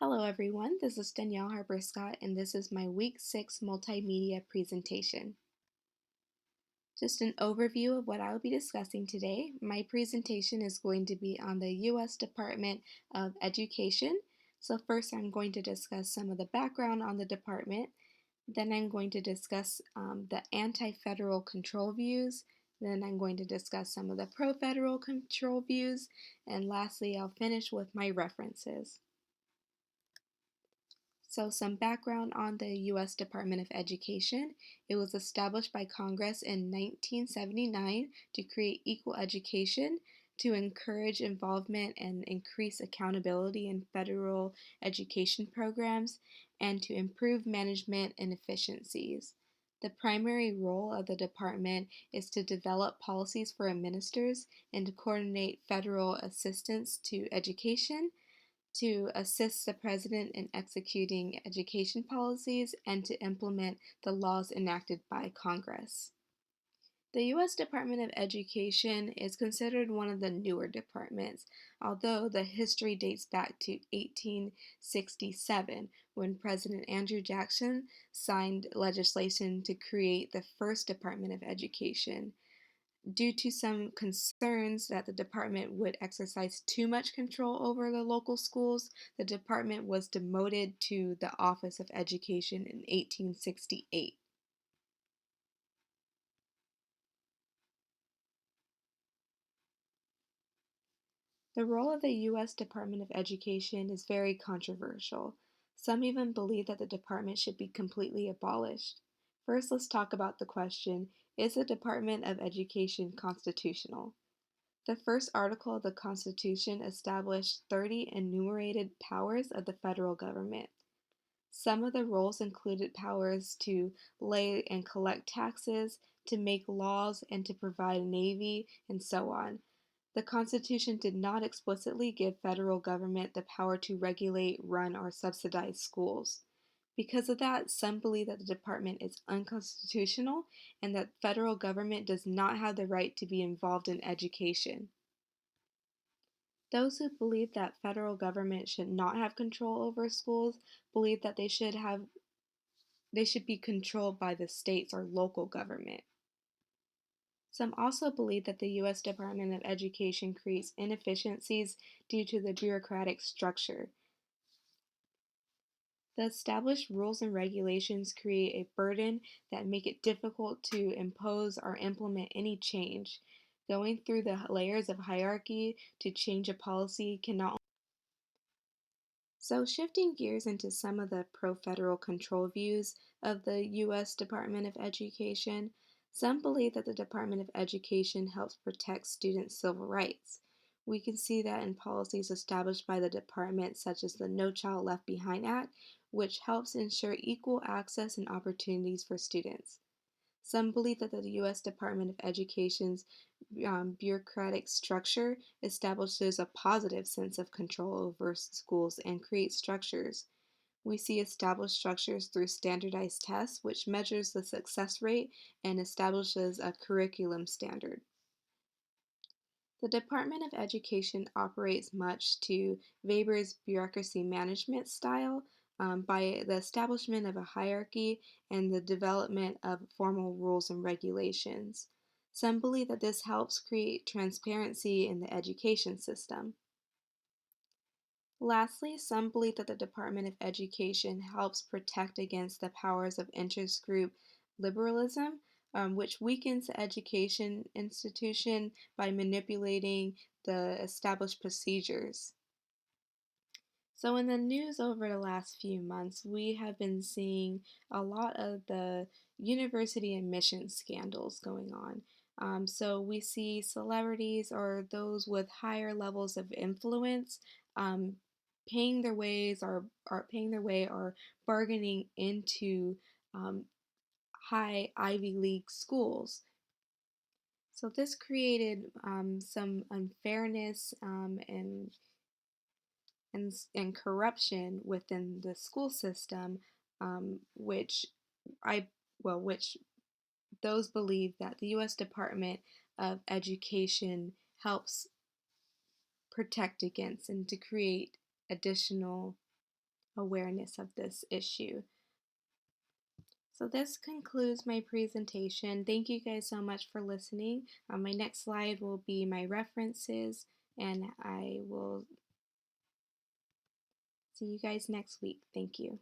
Hello everyone, this is Danielle Harper-Scott and this is my Week 6 multimedia presentation. Just an overview of what I will be discussing today. My presentation is going to be on the U.S. Department of Education. So first I'm going to discuss some of the background on the department. Then I'm going to discuss the anti-federal control views. Then I'm going to discuss some of the pro-federal control views. And lastly, I'll finish with my references. So some background on the U.S. Department of Education. It was established by Congress in 1979 to create equal education, to encourage involvement and increase accountability in federal education programs, and to improve management and efficiencies. The primary role of the department is to develop policies for ministers and to coordinate federal assistance to education, to assist the President in executing education policies, and to implement the laws enacted by Congress. The U.S. Department of Education is considered one of the newer departments, although the history dates back to 1867 when President Andrew Jackson signed legislation to create the first Department of Education. Due to some concerns that the department would exercise too much control over the local schools, the department was demoted to the Office of Education in 1868. The role of the U.S. Department of Education is very controversial. Some even believe that the department should be completely abolished. First, let's talk about the question, is the Department of Education constitutional? The first article of the Constitution established 30 enumerated powers of the federal government. Some of the roles included powers to lay and collect taxes, to make laws, and to provide a navy, and so on. The Constitution did not explicitly give federal government the power to regulate, run, or subsidize schools. Because of that, some believe that the department is unconstitutional and that federal government does not have the right to be involved in education. Those who believe that federal government should not have control over schools believe that they should be controlled by the states or local government. Some also believe that the U.S. Department of Education creates inefficiencies due to the bureaucratic structure. The established rules and regulations create a burden that make it difficult to impose or implement any change. Going through the layers of hierarchy to change a policy cannot. So shifting gears into some of the pro-federal control views of the U.S. Department of Education, some believe that the Department of Education helps protect students' civil rights. We can see that in policies established by the department such as the No Child Left Behind Act, which helps ensure equal access and opportunities for students. Some believe that the U.S. Department of Education's bureaucratic structure establishes a positive sense of control over schools and creates structures. We see established structures through standardized tests, which measures the success rate and establishes a curriculum standard. The Department of Education operates much to Weber's bureaucracy management style by the establishment of a hierarchy and the development of formal rules and regulations. Some believe that this helps create transparency in the education system. Lastly, some believe that the Department of Education helps protect against the powers of interest group liberalism, which weakens the education institution by manipulating the established procedures. So, in the news over the last few months, we have been seeing a lot of the university admissions scandals going on. So, we see celebrities or those with higher levels of influence um, paying their ways or paying their way or bargaining into um, high Ivy League schools. So, this created some unfairness and corruption within the school system, which I which those believe that the U.S. Department of Education helps protect against and to create additional awareness of this issue. So this concludes my presentation. Thank you guys so much for listening. My next slide will be my references, and I will see you guys next week. Thank you.